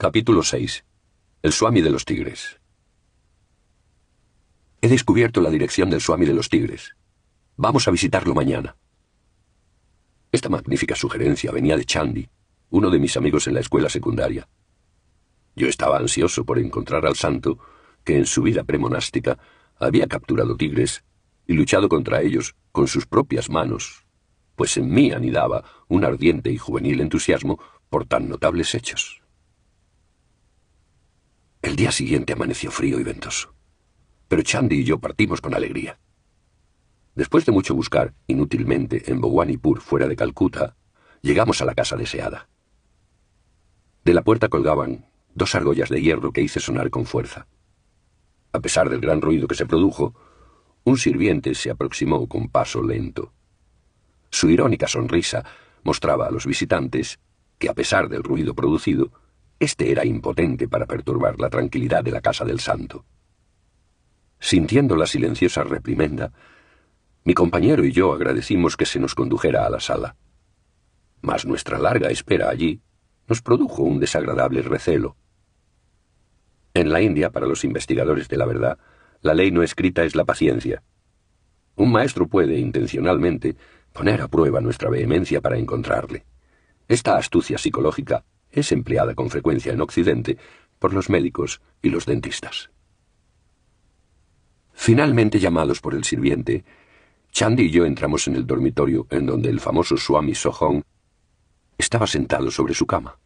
Capítulo 6. El Swami de los Tigres. He descubierto la dirección del Swami de los Tigres. Vamos a visitarlo mañana. Esta magnífica sugerencia venía de Chandi, uno de mis amigos en la escuela secundaria. Yo estaba ansioso por encontrar al santo que en su vida premonástica había capturado tigres y luchado contra ellos con sus propias manos, pues en mí anidaba un ardiente y juvenil entusiasmo por tan notables hechos. El día siguiente amaneció frío y ventoso, pero Chandi y yo partimos con alegría. Después de mucho buscar, inútilmente, en Bhowanipur, fuera de Calcuta, llegamos a la casa deseada. De la puerta colgaban 2 argollas de hierro que hice sonar con fuerza. A pesar del gran ruido que se produjo, un sirviente se aproximó con paso lento. Su irónica sonrisa mostraba a los visitantes que, a pesar del ruido producido, este era impotente para perturbar la tranquilidad de la casa del santo. Sintiendo la silenciosa reprimenda, mi compañero y yo agradecimos que se nos condujera a la sala. Mas nuestra larga espera allí nos produjo un desagradable recelo. En la India, para los investigadores de la verdad, la ley no escrita es la paciencia. Un maestro puede, intencionalmente, poner a prueba nuestra vehemencia para encontrarle. Esta astucia psicológica es empleada con frecuencia en Occidente por los médicos y los dentistas. Finalmente llamados por el sirviente, Chandi y yo entramos en el dormitorio en donde el famoso Swami Sohom estaba sentado sobre su cama.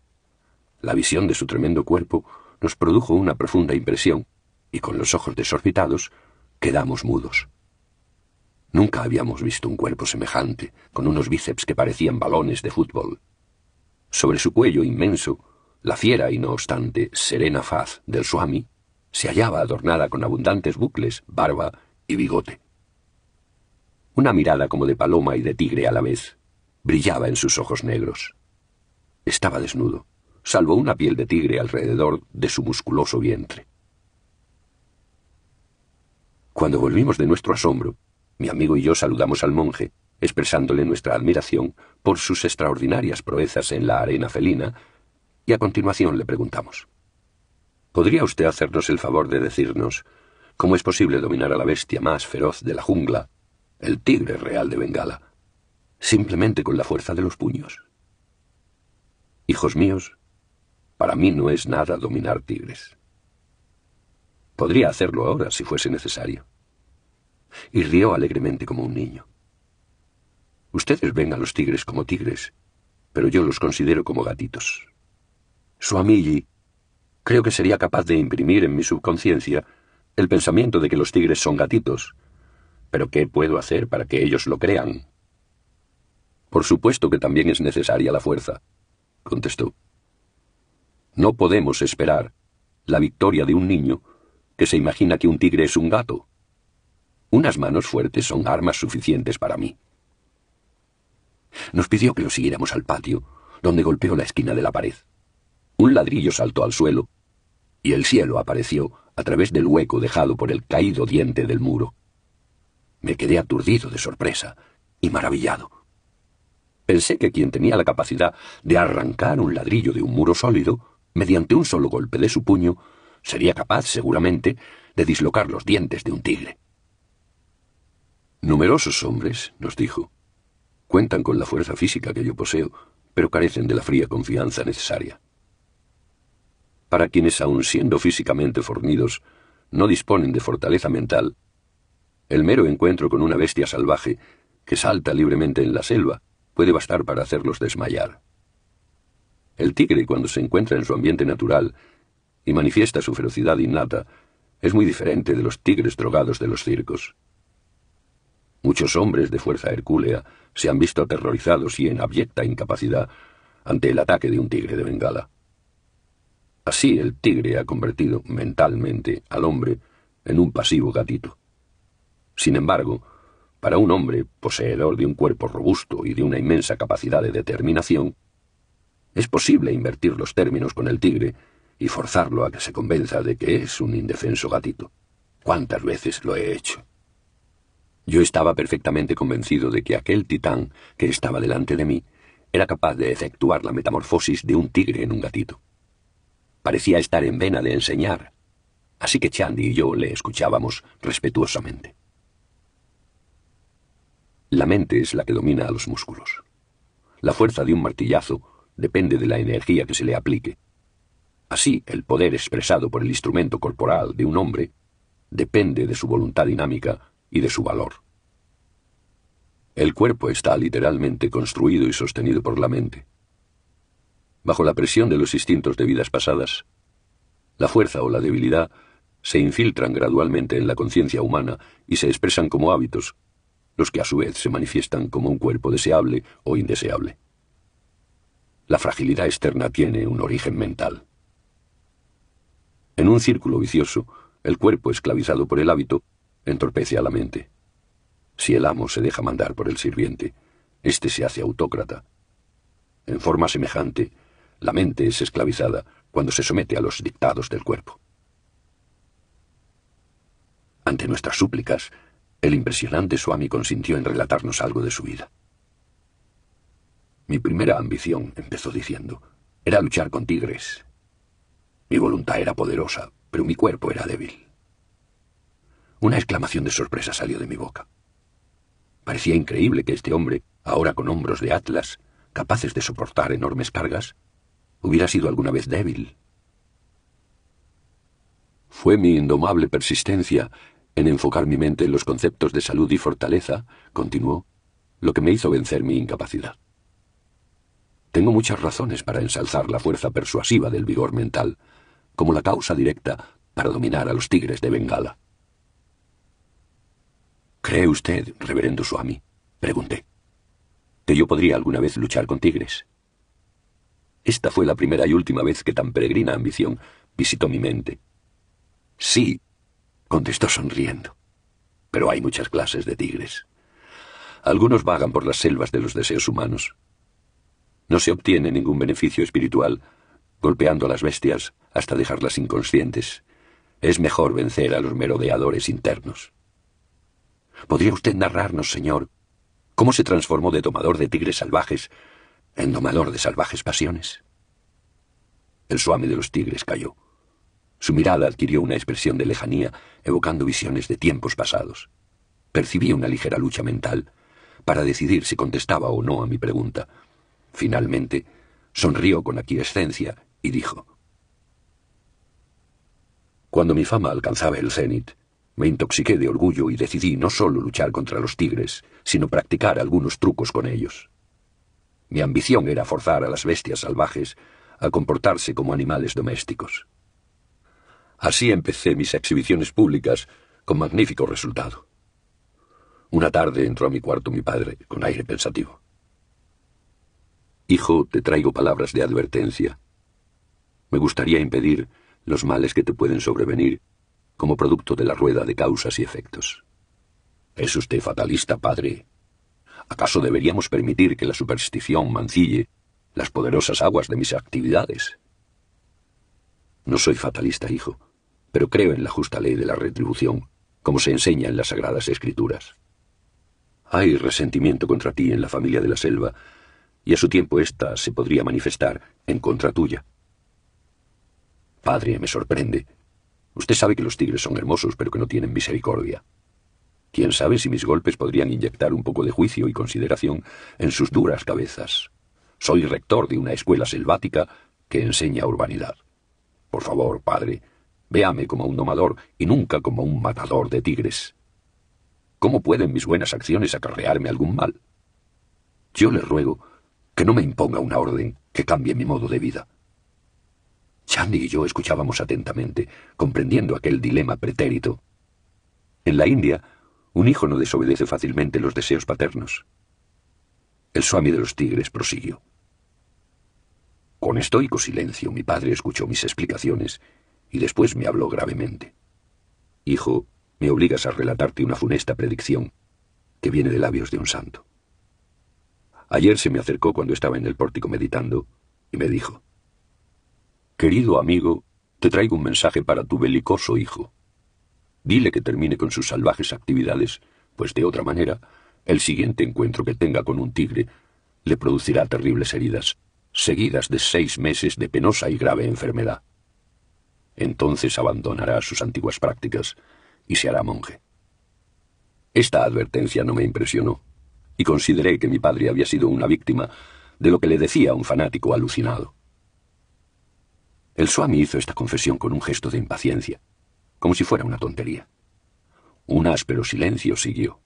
La visión de su tremendo cuerpo nos produjo una profunda impresión y con los ojos desorbitados quedamos mudos. Nunca habíamos visto un cuerpo semejante, con unos bíceps que parecían balones de fútbol. Sobre su cuello inmenso, la fiera y no obstante serena faz del Swami se hallaba adornada con abundantes bucles, barba y bigote. Una mirada como de paloma y de tigre a la vez brillaba en sus ojos negros. Estaba desnudo, salvo una piel de tigre alrededor de su musculoso vientre. Cuando volvimos de nuestro asombro, mi amigo y yo saludamos al monje, expresándole nuestra admiración por sus extraordinarias proezas en la arena felina, y a continuación le preguntamos: ¿podría usted hacernos el favor de decirnos cómo es posible dominar a la bestia más feroz de la jungla, el tigre real de Bengala, simplemente con la fuerza de los puños? Hijos míos, para mí no es nada dominar tigres. Podría hacerlo ahora si fuese necesario. Y rió alegremente como un niño. Ustedes ven a los tigres como tigres, pero yo los considero como gatitos. Swamiji, creo que sería capaz de imprimir en mi subconsciencia el pensamiento de que los tigres son gatitos. ¿Pero qué puedo hacer para que ellos lo crean? Por supuesto que también es necesaria la fuerza, contestó. No podemos esperar la victoria de un niño que se imagina que un tigre es un gato. Unas manos fuertes son armas suficientes para mí. Nos pidió que lo siguiéramos al patio, donde golpeó la esquina de la pared. Un ladrillo saltó al suelo, y el cielo apareció a través del hueco dejado por el caído diente del muro. Me quedé aturdido de sorpresa y maravillado. Pensé que quien tenía la capacidad de arrancar un ladrillo de un muro sólido, mediante un solo golpe de su puño, sería capaz, seguramente, de dislocar los dientes de un tigre. Numerosos hombres, nos dijo, cuentan con la fuerza física que yo poseo, pero carecen de la fría confianza necesaria. Para quienes, aun siendo físicamente fornidos, no disponen de fortaleza mental, el mero encuentro con una bestia salvaje que salta libremente en la selva puede bastar para hacerlos desmayar. El tigre, cuando se encuentra en su ambiente natural y manifiesta su ferocidad innata, es muy diferente de los tigres drogados de los circos. Muchos hombres de fuerza hercúlea se han visto aterrorizados y en abyecta incapacidad ante el ataque de un tigre de Bengala. Así el tigre ha convertido mentalmente al hombre en un pasivo gatito. Sin embargo, para un hombre poseedor de un cuerpo robusto y de una inmensa capacidad de determinación, es posible invertir los términos con el tigre y forzarlo a que se convenza de que es un indefenso gatito. ¿Cuántas veces lo he hecho? Yo estaba perfectamente convencido de que aquel titán que estaba delante de mí era capaz de efectuar la metamorfosis de un tigre en un gatito. Parecía estar en vena de enseñar, así que Chandy y yo le escuchábamos respetuosamente. La mente es la que domina a los músculos. La fuerza de un martillazo depende de la energía que se le aplique. Así, el poder expresado por el instrumento corporal de un hombre depende de su voluntad dinámica y de su valor. El cuerpo está literalmente construido y sostenido por la mente. Bajo la presión de los instintos de vidas pasadas, la fuerza o la debilidad se infiltran gradualmente en la conciencia humana y se expresan como hábitos, los que a su vez se manifiestan como un cuerpo deseable o indeseable. La fragilidad externa tiene un origen mental. En un círculo vicioso, el cuerpo esclavizado por el hábito entorpece a la mente. Si el amo se deja mandar por el sirviente, éste se hace autócrata. En forma semejante, la mente es esclavizada cuando se somete a los dictados del cuerpo. Ante nuestras súplicas, el impresionante Swami consintió en relatarnos algo de su vida. Mi primera ambición, empezó diciendo, era luchar con tigres. Mi voluntad era poderosa, pero mi cuerpo era débil. Una exclamación de sorpresa salió de mi boca. Parecía increíble que este hombre, ahora con hombros de atlas, capaces de soportar enormes cargas, hubiera sido alguna vez débil. Fue mi indomable persistencia en enfocar mi mente en los conceptos de salud y fortaleza, continuó, lo que me hizo vencer mi incapacidad. Tengo muchas razones para ensalzar la fuerza persuasiva del vigor mental, como la causa directa para dominar a los tigres de Bengala. ¿Cree usted, reverendo Swami? Pregunté. ¿Que yo podría alguna vez luchar con tigres? Esta fue la primera y última vez que tan peregrina ambición visitó mi mente. Sí, contestó sonriendo. Pero hay muchas clases de tigres. Algunos vagan por las selvas de los deseos humanos. No se obtiene ningún beneficio espiritual golpeando a las bestias hasta dejarlas inconscientes. Es mejor vencer a los merodeadores internos. ¿Podría usted narrarnos, señor, cómo se transformó de domador de tigres salvajes en domador de salvajes pasiones? El Swami de los tigres calló. Su mirada adquirió una expresión de lejanía, evocando visiones de tiempos pasados. Percibí una ligera lucha mental para decidir si contestaba o no a mi pregunta. Finalmente, sonrió con aquiescencia y dijo: Cuando mi fama alcanzaba el cenit, me intoxiqué de orgullo y decidí no solo luchar contra los tigres, sino practicar algunos trucos con ellos. Mi ambición era forzar a las bestias salvajes a comportarse como animales domésticos. Así empecé mis exhibiciones públicas con magnífico resultado. Una tarde entró a mi cuarto mi padre con aire pensativo. Hijo, te traigo palabras de advertencia. Me gustaría impedir los males que te pueden sobrevenir como producto de la rueda de causas y efectos. ¿Es usted fatalista, padre? ¿Acaso deberíamos permitir que la superstición mancille las poderosas aguas de mis actividades? No soy fatalista, hijo, pero creo en la justa ley de la retribución, como se enseña en las Sagradas Escrituras. Hay resentimiento contra ti en la familia de la selva, y a su tiempo ésta se podría manifestar en contra tuya. Padre, me sorprende. Usted sabe que los tigres son hermosos, pero que no tienen misericordia. ¿Quién sabe si mis golpes podrían inyectar un poco de juicio y consideración en sus duras cabezas? Soy rector de una escuela selvática que enseña urbanidad. Por favor, padre, véame como un domador y nunca como un matador de tigres. ¿Cómo pueden mis buenas acciones acarrearme algún mal? Yo le ruego que no me imponga una orden que cambie mi modo de vida. Chandy y yo escuchábamos atentamente, comprendiendo aquel dilema pretérito. En la India, un hijo no desobedece fácilmente los deseos paternos. El Swami de los tigres prosiguió. Con estoico silencio, mi padre escuchó mis explicaciones y después me habló gravemente. Hijo, me obligas a relatarte una funesta predicción que viene de labios de un santo. Ayer se me acercó cuando estaba en el pórtico meditando y me dijo: Querido amigo, te traigo un mensaje para tu belicoso hijo. Dile que termine con sus salvajes actividades, pues de otra manera, el siguiente encuentro que tenga con un tigre le producirá terribles heridas, seguidas de 6 meses de penosa y grave enfermedad. Entonces abandonará sus antiguas prácticas y se hará monje. Esta advertencia no me impresionó, y consideré que mi padre había sido una víctima de lo que le decía un fanático alucinado. El Swami hizo esta confesión con un gesto de impaciencia, como si fuera una tontería. Un áspero silencio siguió.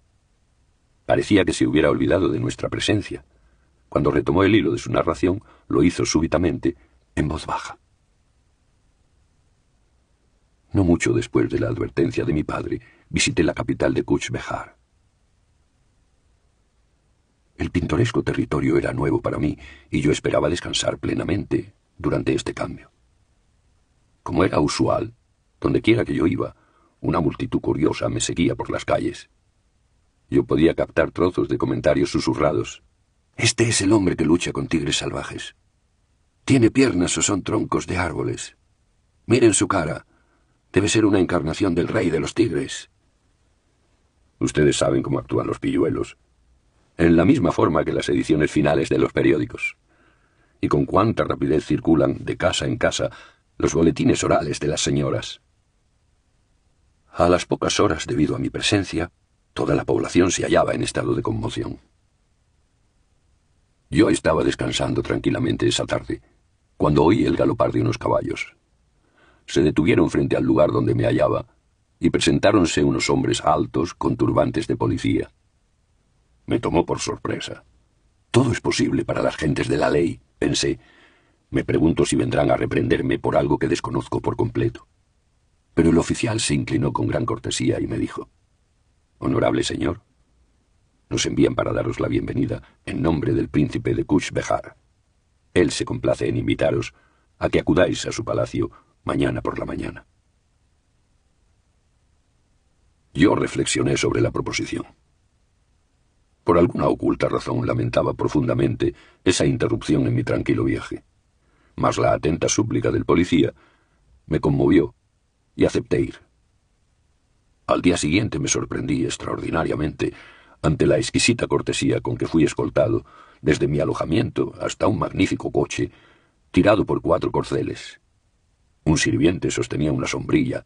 Parecía que se hubiera olvidado de nuestra presencia. Cuando retomó el hilo de su narración, lo hizo súbitamente, en voz baja. No mucho después de la advertencia de mi padre, visité la capital de Cooch Behar. El pintoresco territorio era nuevo para mí y yo esperaba descansar plenamente durante este cambio. Como era usual, dondequiera que yo iba, una multitud curiosa me seguía por las calles. Yo podía captar trozos de comentarios susurrados. «Este es el hombre que lucha con tigres salvajes. ¿Tiene piernas o son troncos de árboles? Miren su cara. Debe ser una encarnación del rey de los tigres». Ustedes saben cómo actúan los pilluelos. En la misma forma que las ediciones finales de los periódicos. Y con cuánta rapidez circulan, de casa en casa, los boletines orales de las señoras. A las pocas horas, debido a mi presencia, toda la población se hallaba en estado de conmoción. Yo estaba descansando tranquilamente esa tarde, cuando oí el galopar de unos caballos. Se detuvieron frente al lugar donde me hallaba, y presentáronse unos hombres altos con turbantes de policía. Me tomó por sorpresa. Todo es posible para las gentes de la ley, pensé. Me pregunto si vendrán a reprenderme por algo que desconozco por completo. Pero el oficial se inclinó con gran cortesía y me dijo: «Honorable señor, nos envían para daros la bienvenida en nombre del príncipe de Cooch Behar. Él se complace en invitaros a que acudáis a su palacio mañana por la mañana». Yo reflexioné sobre la proposición. Por alguna oculta razón lamentaba profundamente esa interrupción en mi tranquilo viaje. Mas la atenta súplica del policía me conmovió y acepté ir. Al día siguiente me sorprendí extraordinariamente ante la exquisita cortesía con que fui escoltado desde mi alojamiento hasta un magnífico coche tirado por 4 corceles. Un sirviente sostenía una sombrilla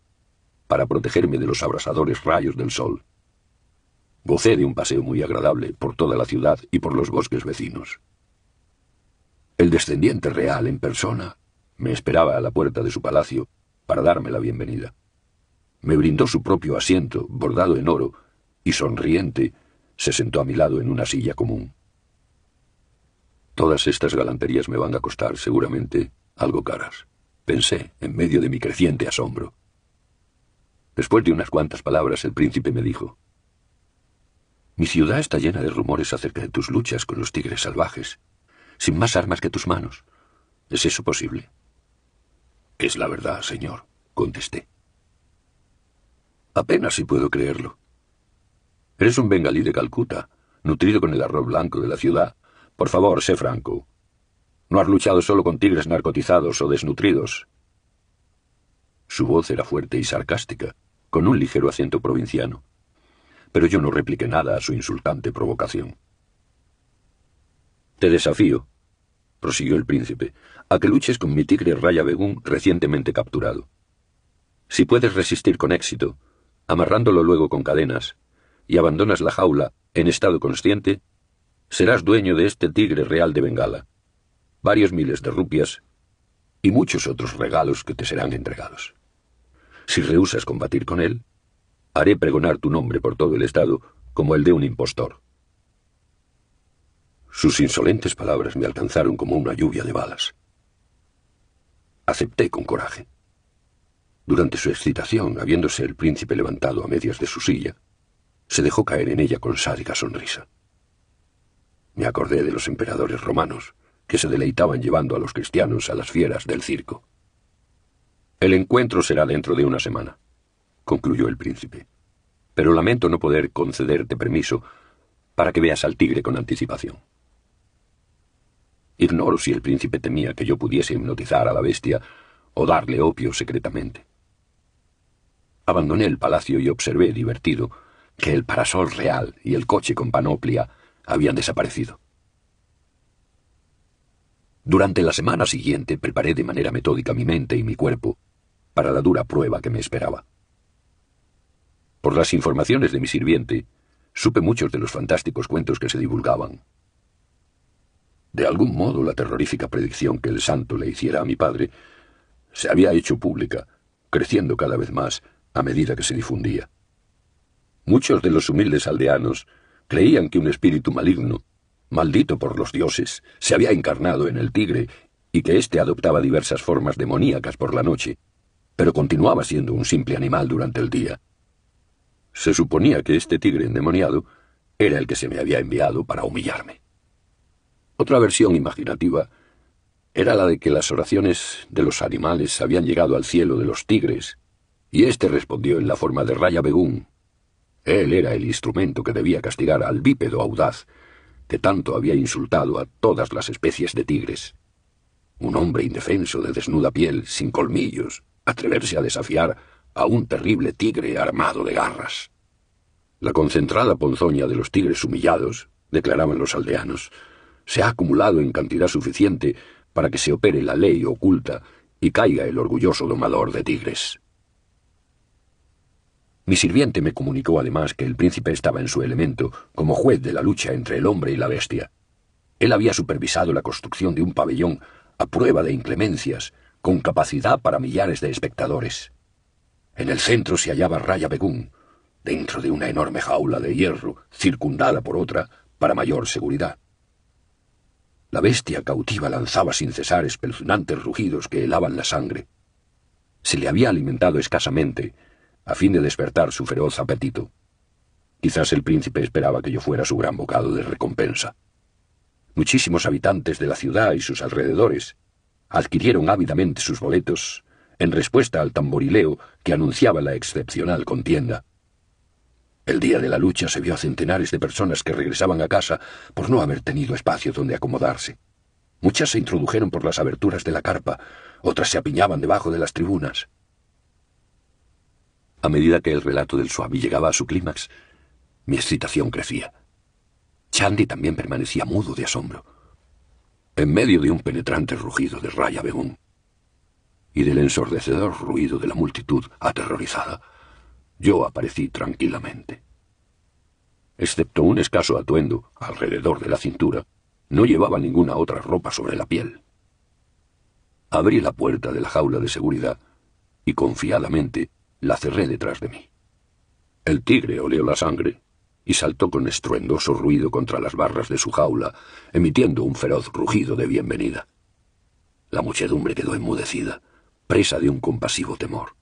para protegerme de los abrasadores rayos del sol. Gocé de un paseo muy agradable por toda la ciudad y por los bosques vecinos. El descendiente real en persona me esperaba a la puerta de su palacio para darme la bienvenida. Me brindó su propio asiento, bordado en oro, y sonriente, se sentó a mi lado en una silla común. Todas estas galanterías me van a costar, seguramente, algo caras, pensé, en medio de mi creciente asombro. Después de unas cuantas palabras, el príncipe me dijo: «Mi ciudad está llena de rumores acerca de tus luchas con los tigres salvajes, sin más armas que tus manos. ¿Es eso posible?». «Es la verdad, señor», contesté. «Apenas si puedo creerlo. Eres un bengalí de Calcuta, nutrido con el arroz blanco de la ciudad. Por favor, sé franco. No has luchado solo con tigres narcotizados o desnutridos». Su voz era fuerte y sarcástica, con un ligero acento provinciano. Pero yo no repliqué nada a su insultante provocación. «Te desafío», prosiguió el príncipe, «a que luches con mi tigre Raya Begún recientemente capturado. Si puedes resistir con éxito, amarrándolo luego con cadenas, y abandonas la jaula en estado consciente, serás dueño de este tigre real de Bengala, varios miles de rupias y muchos otros regalos que te serán entregados. Si rehusas combatir con él, haré pregonar tu nombre por todo el estado como el de un impostor». Sus insolentes palabras me alcanzaron como una lluvia de balas. Acepté con coraje. Durante su excitación, habiéndose el príncipe levantado a medias de su silla, se dejó caer en ella con sádica sonrisa. Me acordé de los emperadores romanos, que se deleitaban llevando a los cristianos a las fieras del circo. «El encuentro será dentro de una semana», concluyó el príncipe, «pero lamento no poder concederte permiso para que veas al tigre con anticipación». Ignoro si el príncipe temía que yo pudiese hipnotizar a la bestia o darle opio secretamente. Abandoné el palacio y observé, divertido, que el parasol real y el coche con panoplia habían desaparecido. Durante la semana siguiente preparé de manera metódica mi mente y mi cuerpo para la dura prueba que me esperaba. Por las informaciones de mi sirviente, supe muchos de los fantásticos cuentos que se divulgaban. De algún modo, la terrorífica predicción que el santo le hiciera a mi padre se había hecho pública, creciendo cada vez más a medida que se difundía. Muchos de los humildes aldeanos creían que un espíritu maligno, maldito por los dioses, se había encarnado en el tigre y que éste adoptaba diversas formas demoníacas por la noche, pero continuaba siendo un simple animal durante el día. Se suponía que este tigre endemoniado era el que se me había enviado para humillarme. Otra versión imaginativa era la de que las oraciones de los animales habían llegado al cielo de los tigres, y éste respondió en la forma de Raya Begún. Él era el instrumento que debía castigar al bípedo audaz, que tanto había insultado a todas las especies de tigres. Un hombre indefenso de desnuda piel, sin colmillos, atreverse a desafiar a un terrible tigre armado de garras. La concentrada ponzoña de los tigres humillados, declaraban los aldeanos, se ha acumulado en cantidad suficiente para que se opere la ley oculta y caiga el orgulloso domador de tigres. Mi sirviente me comunicó además que el príncipe estaba en su elemento como juez de la lucha entre el hombre y la bestia. Él había supervisado la construcción de un pabellón a prueba de inclemencias, con capacidad para millares de espectadores. En el centro se hallaba Raya Begún, dentro de una enorme jaula de hierro, circundada por otra, para mayor seguridad. La bestia cautiva lanzaba sin cesar espeluznantes rugidos que helaban la sangre. Se le había alimentado escasamente, a fin de despertar su feroz apetito. Quizás el príncipe esperaba que yo fuera su gran bocado de recompensa. Muchísimos habitantes de la ciudad y sus alrededores adquirieron ávidamente sus boletos en respuesta al tamborileo que anunciaba la excepcional contienda. El día de la lucha se vio a centenares de personas que regresaban a casa por no haber tenido espacio donde acomodarse. Muchas se introdujeron por las aberturas de la carpa, otras se apiñaban debajo de las tribunas. A medida que el relato del Suavi llegaba a su clímax, mi excitación crecía. Chandy también permanecía mudo de asombro, en medio de un penetrante rugido de Raya Begún y del ensordecedor ruido de la multitud aterrorizada. Yo aparecí tranquilamente. Excepto un escaso atuendo alrededor de la cintura, no llevaba ninguna otra ropa sobre la piel. Abrí la puerta de la jaula de seguridad y confiadamente la cerré detrás de mí. El tigre olió la sangre y saltó con estruendoso ruido contra las barras de su jaula, emitiendo un feroz rugido de bienvenida. La muchedumbre quedó enmudecida, presa de un compasivo temor.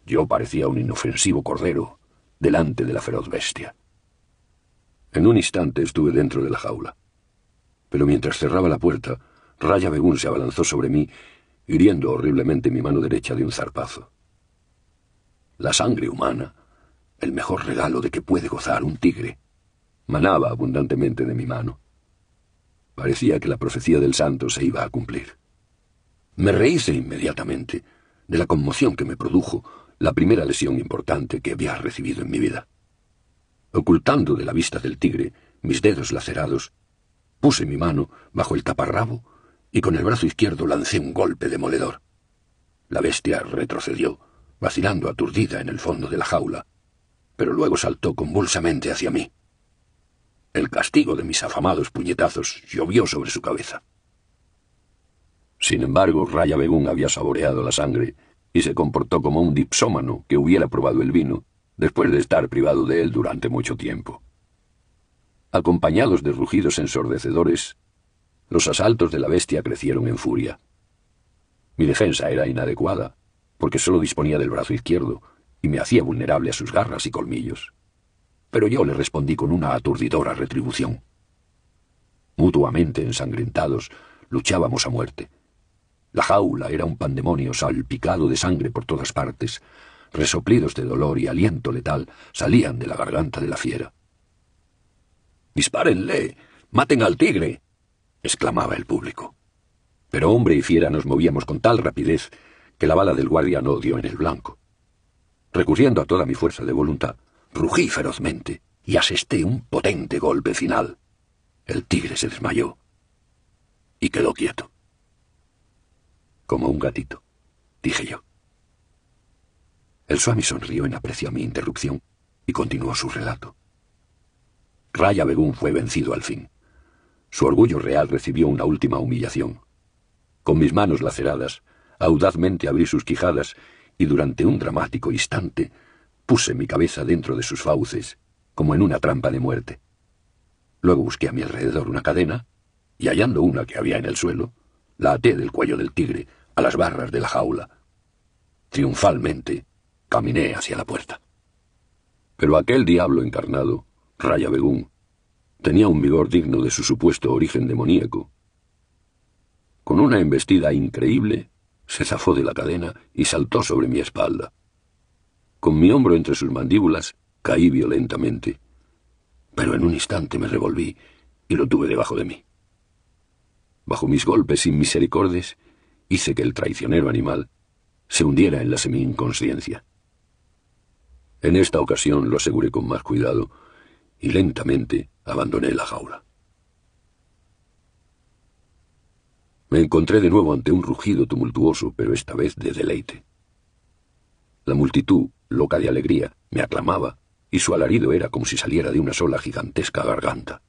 Yo parecía un inofensivo cordero delante de la feroz bestia. En un instante estuve dentro de la jaula, pero mientras cerraba la puerta, Raya Begún se abalanzó sobre mí, hiriendo horriblemente mi mano derecha de un zarpazo. La sangre humana, el mejor regalo de que puede gozar un tigre, manaba abundantemente de mi mano. Parecía que la profecía del santo se iba a cumplir. Me rehice inmediatamente de la conmoción que me produjo la primera lesión importante que había recibido en mi vida. Ocultando de la vista del tigre mis dedos lacerados, puse mi mano bajo el taparrabo y con el brazo izquierdo lancé un golpe demoledor. La bestia retrocedió, vacilando aturdida en el fondo de la jaula, pero luego saltó convulsamente hacia mí. El castigo de mis afamados puñetazos llovió sobre su cabeza. Sin embargo, Raya Begún había saboreado la sangre y se comportó como un dipsómano que hubiera probado el vino después de estar privado de él durante mucho tiempo. Acompañados de rugidos ensordecedores, los asaltos de la bestia crecieron en furia. Mi defensa era inadecuada, porque solo disponía del brazo izquierdo y me hacía vulnerable a sus garras y colmillos. Pero yo le respondí con una aturdidora retribución. Mutuamente ensangrentados, luchábamos a muerte. La jaula era un pandemonio salpicado de sangre por todas partes. Resoplidos de dolor y aliento letal salían de la garganta de la fiera. «¡Dispárenle! ¡Maten al tigre!», exclamaba el público. Pero hombre y fiera nos movíamos con tal rapidez que la bala del guardia no dio en el blanco. Recurriendo a toda mi fuerza de voluntad, rugí ferozmente y asesté un potente golpe final. El tigre se desmayó y quedó quieto. «Como un gatito», dije yo. El Swami sonrió en aprecio a mi interrupción y continuó su relato. Raya Begum fue vencido al fin. Su orgullo real recibió una última humillación. Con mis manos laceradas, audazmente abrí sus quijadas y durante un dramático instante puse mi cabeza dentro de sus fauces, como en una trampa de muerte. Luego busqué a mi alrededor una cadena y, hallando una que había en el suelo, la até del cuello del tigre a las barras de la jaula. Triunfalmente, caminé hacia la puerta. Pero aquel diablo encarnado, Raya Begum, tenía un vigor digno de su supuesto origen demoníaco. Con una embestida increíble, se zafó de la cadena y saltó sobre mi espalda. Con mi hombro entre sus mandíbulas, caí violentamente, pero en un instante me revolví y lo tuve debajo de mí. Bajo mis golpes inmisericordes, hice que el traicionero animal se hundiera en la semi-inconsciencia. En esta ocasión lo aseguré con más cuidado y lentamente abandoné la jaula. Me encontré de nuevo ante un rugido tumultuoso, pero esta vez de deleite. La multitud, loca de alegría, me aclamaba, y su alarido era como si saliera de una sola gigantesca garganta.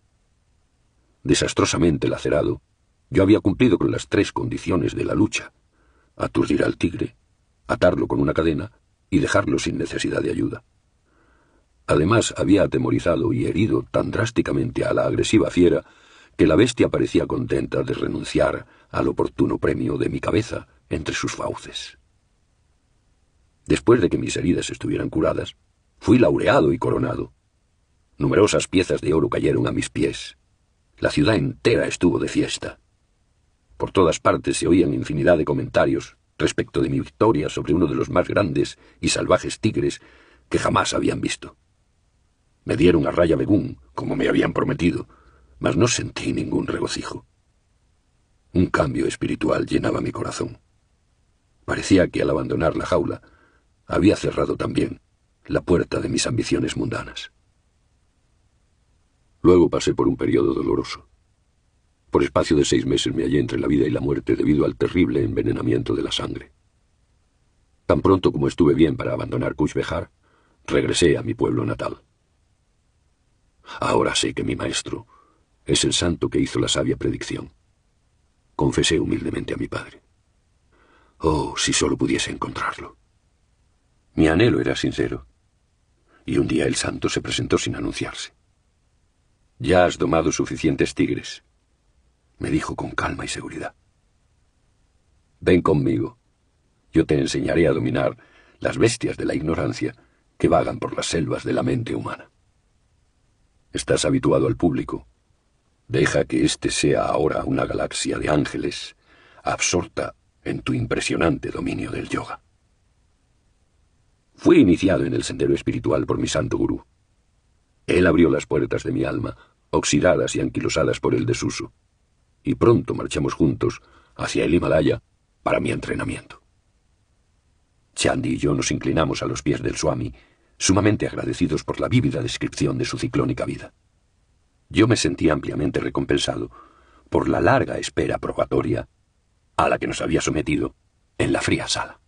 Desastrosamente lacerado, yo había cumplido con las 3 condiciones de la lucha: aturdir al tigre, atarlo con una cadena y dejarlo sin necesidad de ayuda. Además, había atemorizado y herido tan drásticamente a la agresiva fiera que la bestia parecía contenta de renunciar al oportuno premio de mi cabeza entre sus fauces. Después de que mis heridas estuvieran curadas, fui laureado y coronado. Numerosas piezas de oro cayeron a mis pies. La ciudad entera estuvo de fiesta. Por todas partes se oían infinidad de comentarios respecto de mi victoria sobre uno de los más grandes y salvajes tigres que jamás habían visto. Me dieron a Raya Begum, como me habían prometido, mas no sentí ningún regocijo. Un cambio espiritual llenaba mi corazón. Parecía que al abandonar la jaula, había cerrado también la puerta de mis ambiciones mundanas. Luego pasé por un periodo doloroso. Por espacio de 6 meses me hallé entre la vida y la muerte debido al terrible envenenamiento de la sangre. Tan pronto como estuve bien para abandonar Kuch Behar, regresé a mi pueblo natal. Ahora sé que mi maestro es el santo que hizo la sabia predicción. Confesé humildemente a mi padre. Oh, si solo pudiese encontrarlo. Mi anhelo era sincero, y un día el santo se presentó sin anunciarse. «Ya has domado suficientes tigres», me dijo con calma y seguridad. «Ven conmigo. Yo te enseñaré a dominar las bestias de la ignorancia que vagan por las selvas de la mente humana. Estás habituado al público. Deja que éste sea ahora una galaxia de ángeles absorta en tu impresionante dominio del yoga». Fui iniciado en el sendero espiritual por mi santo gurú. Él abrió las puertas de mi alma, oxidadas y anquilosadas por el desuso, y pronto marchamos juntos hacia el Himalaya para mi entrenamiento. Chandi y yo nos inclinamos a los pies del Swami, sumamente agradecidos por la vívida descripción de su ciclónica vida. Yo me sentí ampliamente recompensado por la larga espera probatoria a la que nos había sometido en la fría sala.